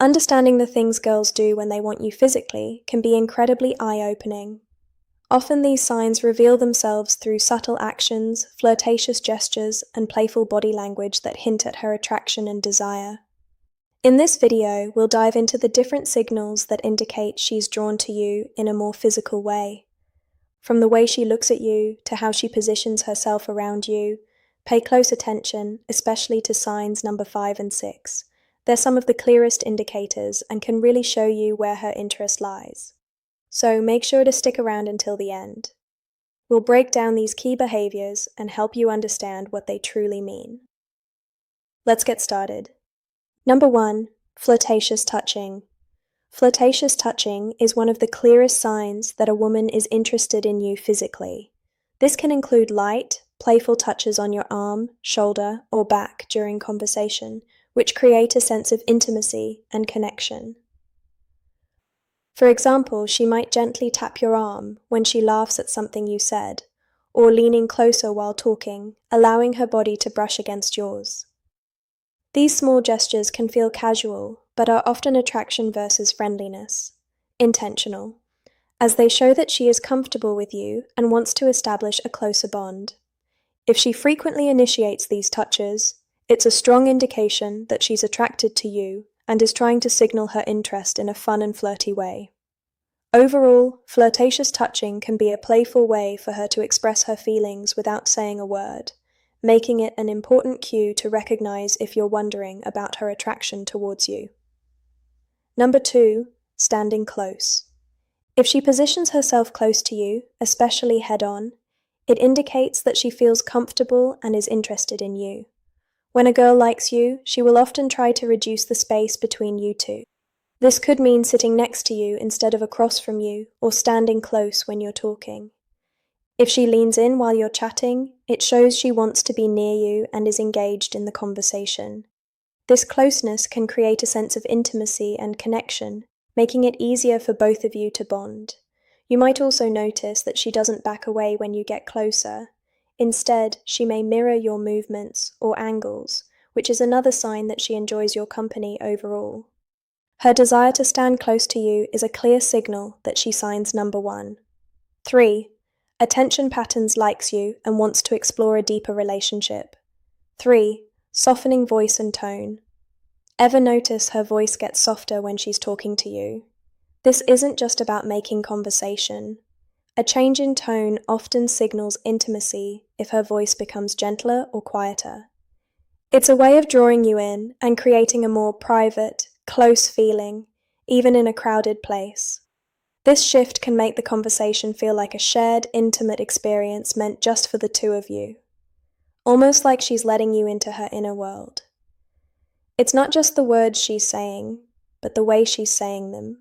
Understanding the things girls do when they want you physically can be incredibly eye-opening. Often these signs reveal themselves through subtle actions, flirtatious gestures, and playful body language that hint at her attraction and desire. In this video, we'll dive into the different signals that indicate she's drawn to you in a more physical way. From the way she looks at you to how she positions herself around you, pay close attention, especially to signs number 5 and 6. They're some of the clearest indicators and can really show you where her interest lies. So make sure to stick around until the end. We'll break down these key behaviors and help you understand what they truly mean. Let's get started. Number 1, flirtatious touching. Flirtatious touching is one of the clearest signs that a woman is interested in you physically. This can include light, playful touches on your arm, shoulder, or back during conversation, which create a sense of intimacy and connection. For example, she might gently tap your arm when she laughs at something you said, or leaning closer while talking, allowing her body to brush against yours. These small gestures can feel casual, but are often attraction versus friendliness, intentional, as they show that she is comfortable with you and wants to establish a closer bond. If she frequently initiates these touches, it's a strong indication that she's attracted to you and is trying to signal her interest in a fun and flirty way. Overall, flirtatious touching can be a playful way for her to express her feelings without saying a word, making it an important cue to recognize if you're wondering about her attraction towards you. Number 2, standing close. If she positions herself close to you, especially head-on, it indicates that she feels comfortable and is interested in you. When a girl likes you, she will often try to reduce the space between you two. This could mean sitting next to you instead of across from you, or standing close when you're talking. If she leans in while you're chatting, it shows she wants to be near you and is engaged in the conversation. This closeness can create a sense of intimacy and connection, making it easier for both of you to bond. You might also notice that she doesn't back away when you get closer. Instead, she may mirror your movements or angles, which is another sign that she enjoys your company overall. Her desire to stand close to you is a clear signal that she signs number 1. 3. Attention patterns, likes you and wants to explore a deeper relationship. 3. Softening voice and tone. Ever notice her voice gets softer when she's talking to you? This isn't just about making conversation. A change in tone often signals intimacy if her voice becomes gentler or quieter. It's a way of drawing you in and creating a more private, close feeling, even in a crowded place. This shift can make the conversation feel like a shared, intimate experience meant just for the two of you. Almost like she's letting you into her inner world. It's not just the words she's saying, but the way she's saying them.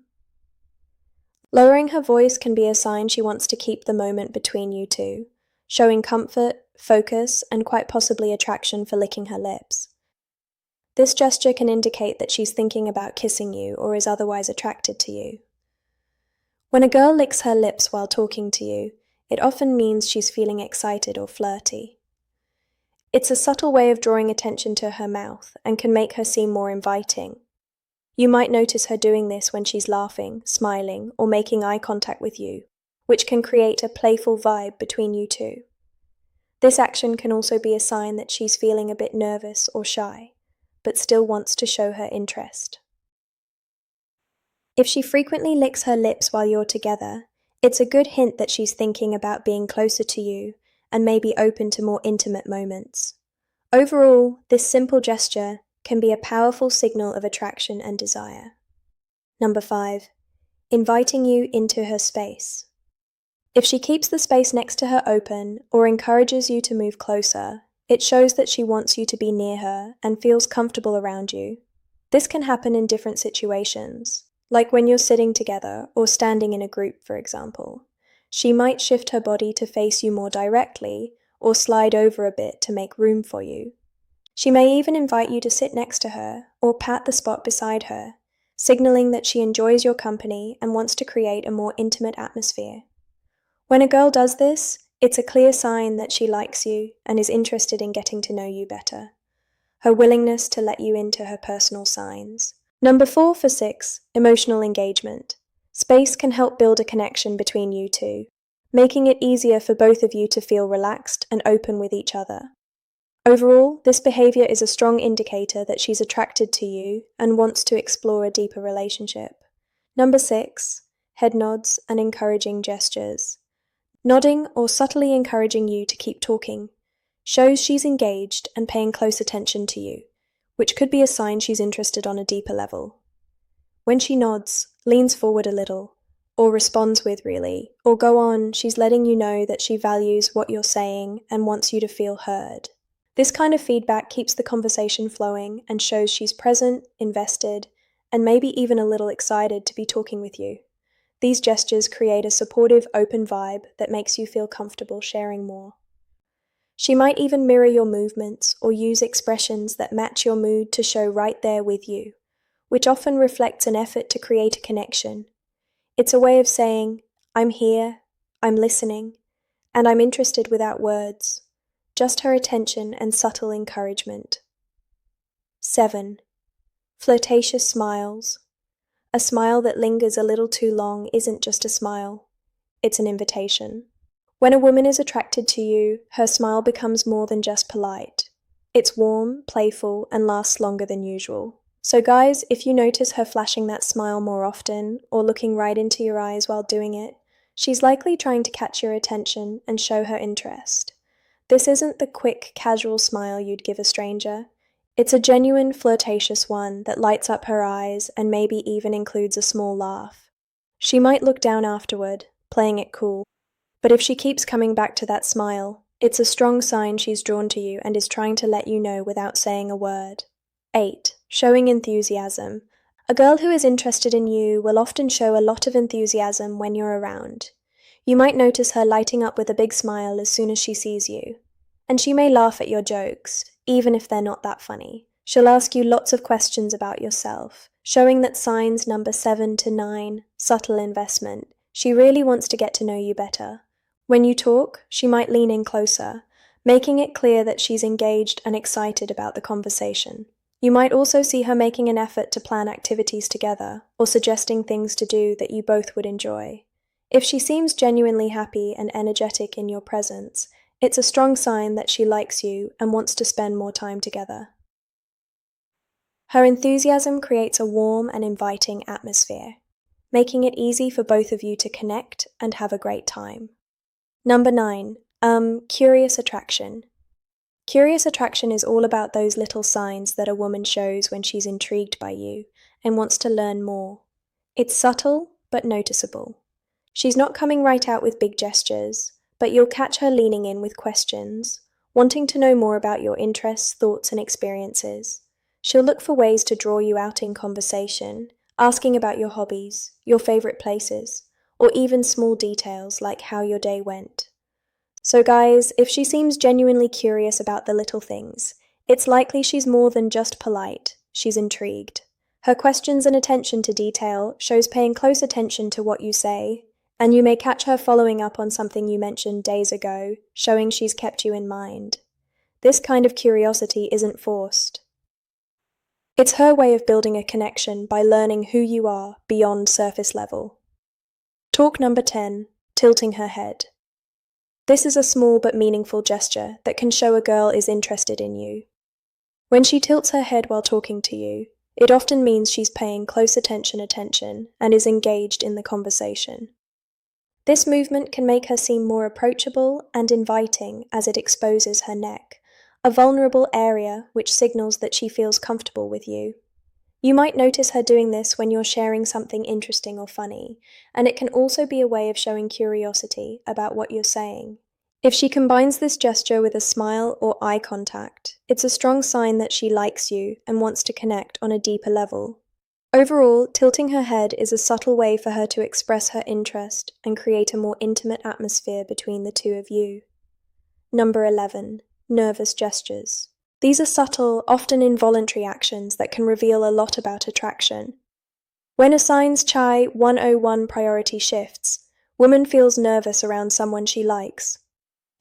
Lowering her voice can be a sign she wants to keep the moment between you two, showing comfort, focus, and quite possibly attraction for licking her lips. This gesture can indicate that she's thinking about kissing you or is otherwise attracted to you. When a girl licks her lips while talking to you, it often means she's feeling excited or flirty. It's a subtle way of drawing attention to her mouth and can make her seem more inviting. You might notice her doing this when she's laughing, smiling, or making eye contact with you, which can create a playful vibe between you two. This action can also be a sign that she's feeling a bit nervous or shy, but still wants to show her interest. If she frequently licks her lips while you're together, it's a good hint that she's thinking about being closer to you and may be open to more intimate moments. Overall, this simple gesture can be a powerful signal of attraction and desire. Number 5, inviting you into her space. If she keeps the space next to her open or encourages you to move closer, it shows that she wants you to be near her and feels comfortable around you. This can happen in different situations, like when you're sitting together or standing in a group, for example. She might shift her body to face you more directly or slide over a bit to make room for you. She may even invite you to sit next to her or pat the spot beside her, signaling that she enjoys your company and wants to create a more intimate atmosphere. When a girl does this, it's a clear sign that she likes you and is interested in getting to know you better. Her willingness to let you into her personal signs, Number 4 for 6, emotional engagement. Space can help build a connection between you two, making it easier for both of you to feel relaxed and open with each other. Overall, this behavior is a strong indicator that she's attracted to you and wants to explore a deeper relationship. Number 6, head nods and encouraging gestures. Nodding or subtly encouraging you to keep talking shows she's engaged and paying close attention to you, which could be a sign she's interested on a deeper level. When she nods, leans forward a little, or responds with really, or go on, she's letting you know that she values what you're saying and wants you to feel heard. This kind of feedback keeps the conversation flowing and shows she's present, invested, and maybe even a little excited to be talking with you. These gestures create a supportive, open vibe that makes you feel comfortable sharing more. She might even mirror your movements or use expressions that match your mood to show right there with you, which often reflects an effort to create a connection. It's a way of saying, I'm here, I'm listening, and I'm interested without words, just her attention and subtle encouragement. 7. Flirtatious smiles. A smile that lingers a little too long isn't just a smile, it's an invitation. When a woman is attracted to you, her smile becomes more than just polite. It's warm, playful, and lasts longer than usual. So guys, if you notice her flashing that smile more often, or looking right into your eyes while doing it, she's likely trying to catch your attention and show her interest. This isn't the quick, casual smile you'd give a stranger. It's a genuine, flirtatious one that lights up her eyes and maybe even includes a small laugh. She might look down afterward, playing it cool, but if she keeps coming back to that smile, it's a strong sign she's drawn to you and is trying to let you know without saying a word. 8. Showing enthusiasm. A girl who is interested in you will often show a lot of enthusiasm when you're around. You might notice her lighting up with a big smile as soon as she sees you. And she may laugh at your jokes, even if they're not that funny. She'll ask you lots of questions about yourself, showing that signs number 7 to 9, subtle investment. She really wants to get to know you better. When you talk, she might lean in closer, making it clear that she's engaged and excited about the conversation. You might also see her making an effort to plan activities together, or suggesting things to do that you both would enjoy. If she seems genuinely happy and energetic in your presence, it's a strong sign that she likes you and wants to spend more time together. Her enthusiasm creates a warm and inviting atmosphere, making it easy for both of you to connect and have a great time. Number 9. Curious attraction. Curious attraction is all about those little signs that a woman shows when she's intrigued by you and wants to learn more. It's subtle, but noticeable. She's not coming right out with big gestures, but you'll catch her leaning in with questions, wanting to know more about your interests, thoughts, and experiences. She'll look for ways to draw you out in conversation, asking about your hobbies, your favorite places, or even small details like how your day went. So guys, if she seems genuinely curious about the little things, it's likely she's more than just polite, she's intrigued. Her questions and attention to detail shows paying close attention to what you say, and you may catch her following up on something you mentioned days ago, showing she's kept you in mind. This kind of curiosity isn't forced. It's her way of building a connection by learning who you are beyond surface level. Talk number 10, tilting her head. This is a small but meaningful gesture that can show a girl is interested in you. When she tilts her head while talking to you, it often means she's paying close attention and is engaged in the conversation. This movement can make her seem more approachable and inviting as it exposes her neck, a vulnerable area which signals that she feels comfortable with you. You might notice her doing this when you're sharing something interesting or funny, and it can also be a way of showing curiosity about what you're saying. If she combines this gesture with a smile or eye contact, it's a strong sign that she likes you and wants to connect on a deeper level. Overall, tilting her head is a subtle way for her to express her interest and create a more intimate atmosphere between the two of you. Number 11. Nervous gestures. These are subtle, often involuntary actions that can reveal a lot about attraction. When a sign's Chai 101 priority shifts, woman feels nervous around someone she likes.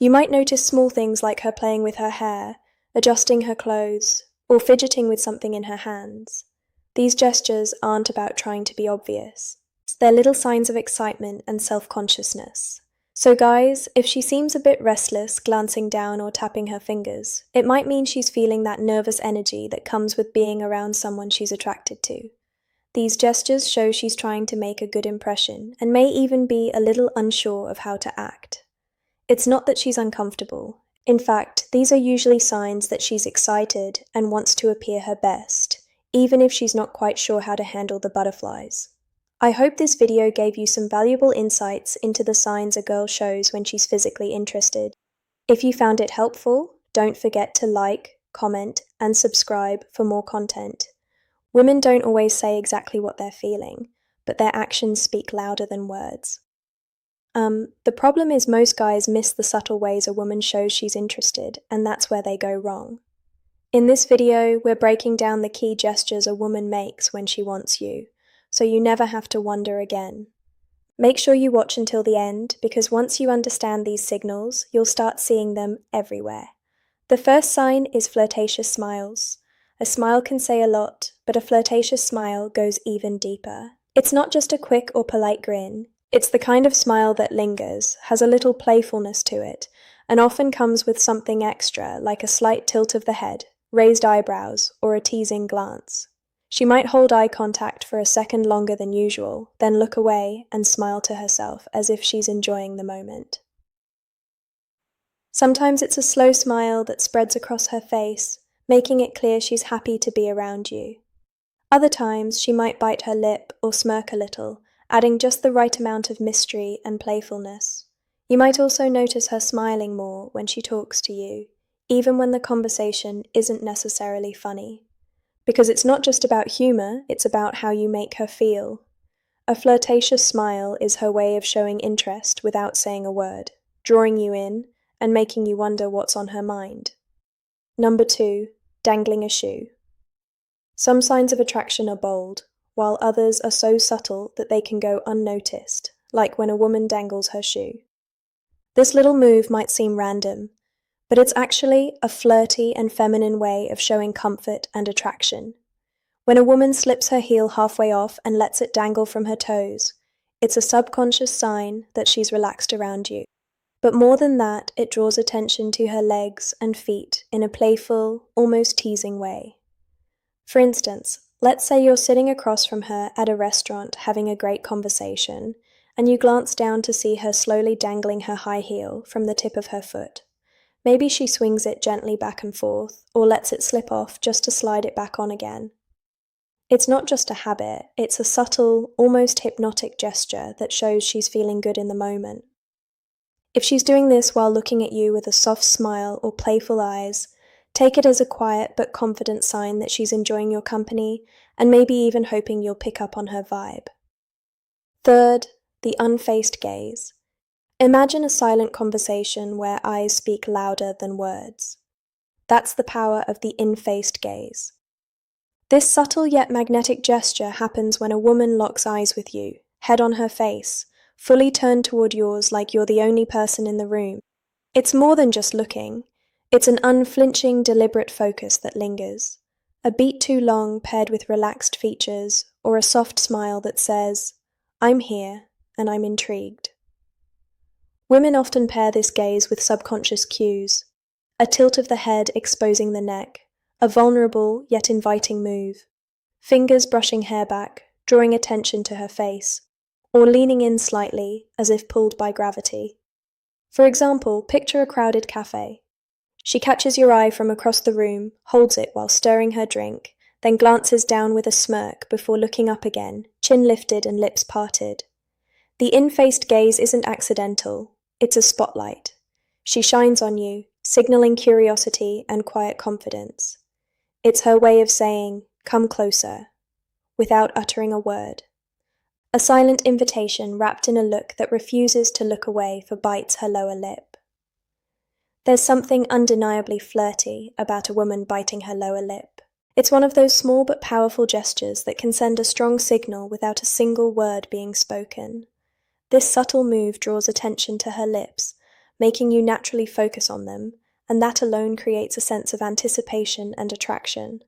You might notice small things like her playing with her hair, adjusting her clothes, or fidgeting with something in her hands. These gestures aren't about trying to be obvious. They're little signs of excitement and self-consciousness. So guys, if she seems a bit restless, glancing down or tapping her fingers, it might mean she's feeling that nervous energy that comes with being around someone she's attracted to. These gestures show she's trying to make a good impression and may even be a little unsure of how to act. It's not that she's uncomfortable. In fact, these are usually signs that she's excited and wants to appear her best, even if she's not quite sure how to handle the butterflies. I hope this video gave you some valuable insights into the signs a girl shows when she's physically interested. If you found it helpful, don't forget to like, comment, and subscribe for more content. Women don't always say exactly what they're feeling, but their actions speak louder than words. The problem is most guys miss the subtle ways a woman shows she's interested, and that's where they go wrong. In this video, we're breaking down the key gestures a woman makes when she wants you, so you never have to wonder again. Make sure you watch until the end, because once you understand these signals, you'll start seeing them everywhere. The first sign is flirtatious smiles. A smile can say a lot, but a flirtatious smile goes even deeper. It's not just a quick or polite grin. It's the kind of smile that lingers, has a little playfulness to it, and often comes with something extra, like a slight tilt of the head, raised eyebrows, or a teasing glance. She might hold eye contact for a second longer than usual, then look away and smile to herself as if she's enjoying the moment. Sometimes it's a slow smile that spreads across her face, making it clear she's happy to be around you. Other times, she might bite her lip or smirk a little, adding just the right amount of mystery and playfulness. You might also notice her smiling more when she talks to you, even when the conversation isn't necessarily funny. Because it's not just about humor, it's about how you make her feel. A flirtatious smile is her way of showing interest without saying a word, drawing you in, and making you wonder what's on her mind. Number 2, dangling a shoe. Some signs of attraction are bold, while others are so subtle that they can go unnoticed, like when a woman dangles her shoe. This little move might seem random, but it's actually a flirty and feminine way of showing comfort and attraction. When a woman slips her heel halfway off and lets it dangle from her toes, it's a subconscious sign that she's relaxed around you. But more than that, it draws attention to her legs and feet in a playful, almost teasing way. For instance, let's say you're sitting across from her at a restaurant having a great conversation, and you glance down to see her slowly dangling her high heel from the tip of her foot. Maybe she swings it gently back and forth, or lets it slip off just to slide it back on again. It's not just a habit, it's a subtle, almost hypnotic gesture that shows she's feeling good in the moment. If she's doing this while looking at you with a soft smile or playful eyes, take it as a quiet but confident sign that she's enjoying your company and maybe even hoping you'll pick up on her vibe. Third, the unfaced gaze. Imagine a silent conversation where eyes speak louder than words. That's the power of the in-faced gaze. This subtle yet magnetic gesture happens when a woman locks eyes with you, head on her face, fully turned toward yours like you're the only person in the room. It's more than just looking. It's an unflinching, deliberate focus that lingers. A beat too long paired with relaxed features, or a soft smile that says, "I'm here, and I'm intrigued." Women often pair this gaze with subconscious cues, a tilt of the head exposing the neck, a vulnerable yet inviting move, fingers brushing hair back, drawing attention to her face, or leaning in slightly as if pulled by gravity. For example, picture a crowded cafe. She catches your eye from across the room, holds it while stirring her drink, then glances down with a smirk before looking up again, chin lifted and lips parted. The in-faced gaze isn't accidental, it's a spotlight. She shines on you, signaling curiosity and quiet confidence. It's her way of saying, "Come closer," without uttering a word. A silent invitation wrapped in a look that refuses to look away for bites her lower lip. There's something undeniably flirty about a woman biting her lower lip. It's one of those small but powerful gestures that can send a strong signal without a single word being spoken. This subtle move draws attention to her lips, making you naturally focus on them, and that alone creates a sense of anticipation and attraction.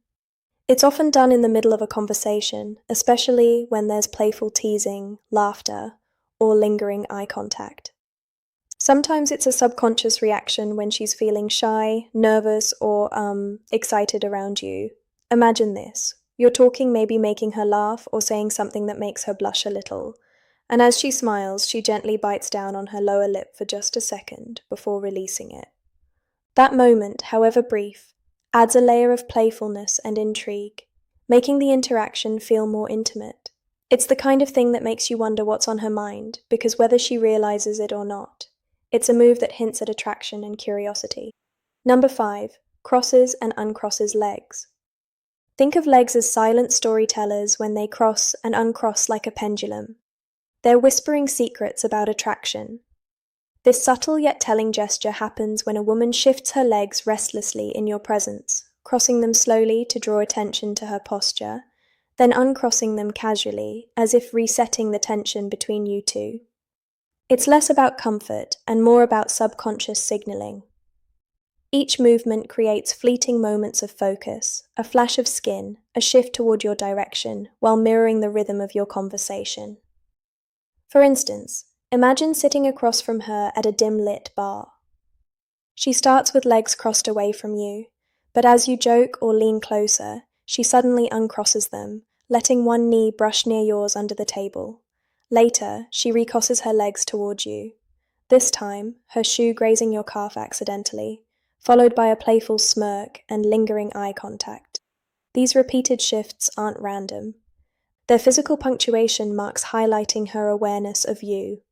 It's often done in the middle of a conversation, especially when there's playful teasing, laughter, or lingering eye contact. Sometimes it's a subconscious reaction when she's feeling shy, nervous, or excited around you. Imagine this. You're talking, maybe making her laugh or saying something that makes her blush a little. And as she smiles, she gently bites down on her lower lip for just a second before releasing it. That moment, however brief, adds a layer of playfulness and intrigue, making the interaction feel more intimate. It's the kind of thing that makes you wonder what's on her mind, because whether she realizes it or not, it's a move that hints at attraction and curiosity. Number 5. Crosses and uncrosses legs. Think of legs as silent storytellers when they cross and uncross like a pendulum. They're whispering secrets about attraction. This subtle yet telling gesture happens when a woman shifts her legs restlessly in your presence, crossing them slowly to draw attention to her posture, then uncrossing them casually, as if resetting the tension between you two. It's less about comfort and more about subconscious signaling. Each movement creates fleeting moments of focus, a flash of skin, a shift toward your direction, while mirroring the rhythm of your conversation. For instance, imagine sitting across from her at a dim-lit bar. She starts with legs crossed away from you, but as you joke or lean closer, she suddenly uncrosses them, letting one knee brush near yours under the table. Later, she recrosses her legs towards you. This time, her shoe grazing your calf accidentally, followed by a playful smirk and lingering eye contact. These repeated shifts aren't random. Their physical punctuation marks highlighting her awareness of you.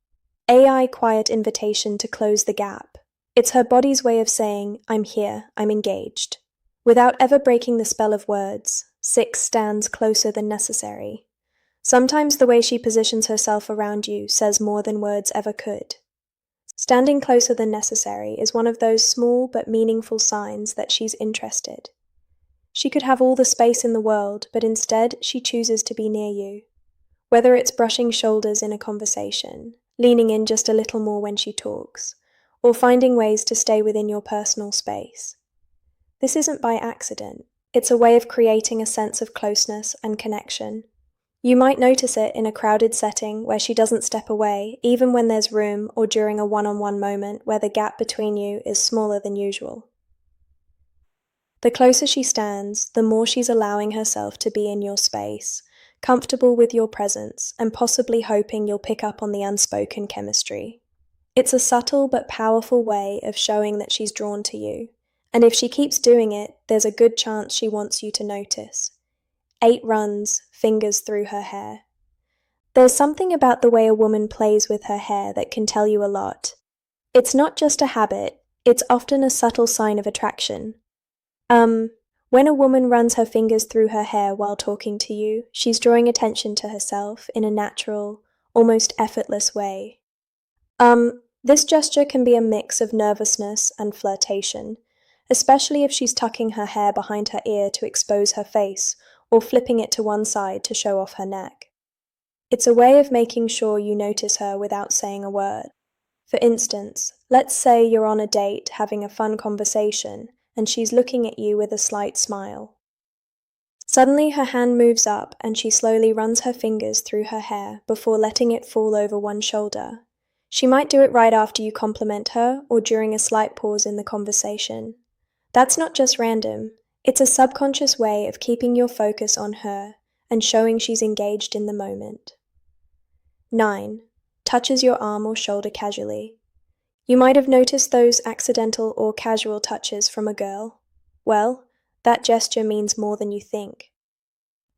AI quiet invitation to close the gap. It's her body's way of saying, I'm here, I'm engaged. Without ever breaking the spell of words, 6 stands closer than necessary. Sometimes the way she positions herself around you says more than words ever could. Standing closer than necessary is one of those small but meaningful signs that she's interested. She could have all the space in the world, but instead she chooses to be near you. Whether it's brushing shoulders in a conversation, leaning in just a little more when she talks, or finding ways to stay within your personal space. This isn't by accident. It's a way of creating a sense of closeness and connection. You might notice it in a crowded setting where she doesn't step away, even when there's room, or during a one-on-one moment where the gap between you is smaller than usual. The closer she stands, the more she's allowing herself to be in your space, comfortable with your presence, and possibly hoping you'll pick up on the unspoken chemistry. It's a subtle but powerful way of showing that she's drawn to you, and if she keeps doing it, there's a good chance she wants you to notice. 8 runs, fingers through her hair. There's something about the way a woman plays with her hair that can tell you a lot. It's not just a habit, it's often a subtle sign of attraction. When a woman runs her fingers through her hair while talking to you, she's drawing attention to herself in a natural, almost effortless way. This gesture can be a mix of nervousness and flirtation, especially if she's tucking her hair behind her ear to expose her face, or flipping it to one side to show off her neck. It's a way of making sure you notice her without saying a word. For instance, let's say you're on a date having a fun conversation, and she's looking at you with a slight smile. Suddenly her hand moves up and she slowly runs her fingers through her hair before letting it fall over one shoulder. She might do it right after you compliment her or during a slight pause in the conversation. That's not just random. It's a subconscious way of keeping your focus on her and showing she's engaged in the moment. 9. Touches your arm or shoulder casually. You might have noticed those accidental or casual touches from a girl. Well, that gesture means more than you think.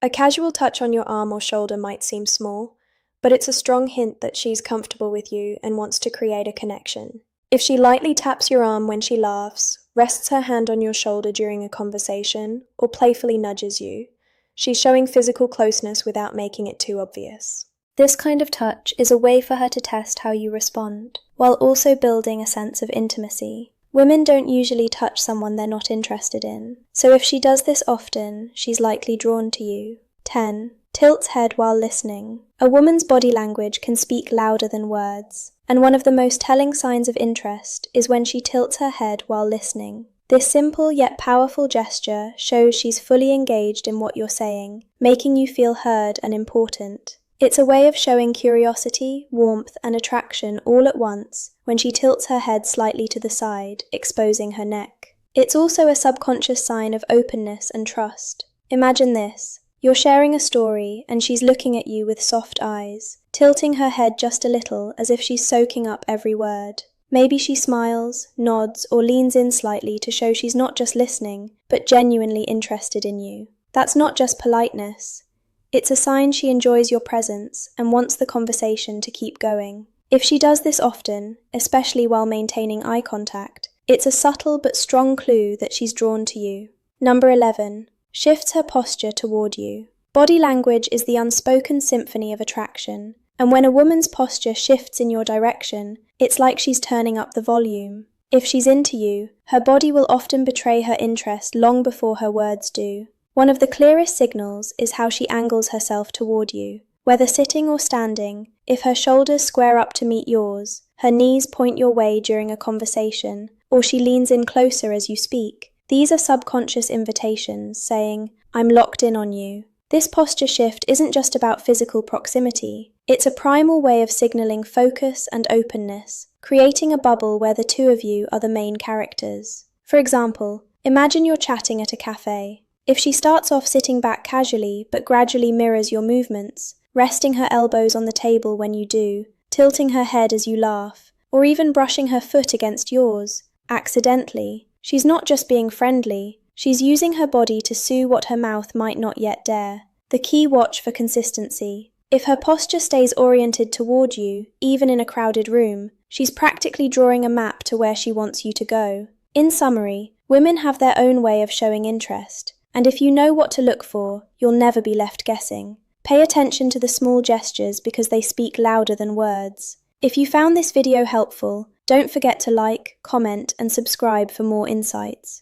A casual touch on your arm or shoulder might seem small, but it's a strong hint that she's comfortable with you and wants to create a connection. If she lightly taps your arm when she laughs, rests her hand on your shoulder during a conversation, or playfully nudges you, she's showing physical closeness without making it too obvious. This kind of touch is a way for her to test how you respond, while also building a sense of intimacy. Women don't usually touch someone they're not interested in, so if she does this often, she's likely drawn to you. 10. Tilts head while listening. A woman's body language can speak louder than words, and one of the most telling signs of interest is when she tilts her head while listening. This simple yet powerful gesture shows she's fully engaged in what you're saying, making you feel heard and important. It's a way of showing curiosity, warmth, and attraction all at once when she tilts her head slightly to the side, exposing her neck. It's also a subconscious sign of openness and trust. Imagine this. You're sharing a story and she's looking at you with soft eyes, tilting her head just a little as if she's soaking up every word. Maybe she smiles, nods, or leans in slightly to show she's not just listening, but genuinely interested in you. That's not just politeness. It's a sign she enjoys your presence and wants the conversation to keep going. If she does this often, especially while maintaining eye contact, it's a subtle but strong clue that she's drawn to you. Number 11. Shifts her posture toward you. Body language is the unspoken symphony of attraction, and when a woman's posture shifts in your direction, it's like she's turning up the volume. If she's into you, her body will often betray her interest long before her words do. One of the clearest signals is how she angles herself toward you. Whether sitting or standing, if her shoulders square up to meet yours, her knees point your way during a conversation, or she leans in closer as you speak, these are subconscious invitations saying, "I'm locked in on you." This posture shift isn't just about physical proximity. It's a primal way of signaling focus and openness, creating a bubble where the two of you are the main characters. For example, imagine you're chatting at a cafe. If she starts off sitting back casually but gradually mirrors your movements, resting her elbows on the table when you do, tilting her head as you laugh, or even brushing her foot against yours, accidentally, she's not just being friendly, she's using her body to sue what her mouth might not yet dare. The key watch for consistency. If her posture stays oriented toward you, even in a crowded room, she's practically drawing a map to where she wants you to go. In summary, women have their own way of showing interest, and if you know what to look for, you'll never be left guessing. Pay attention to the small gestures because they speak louder than words. If you found this video helpful, don't forget to like, comment, and subscribe for more insights.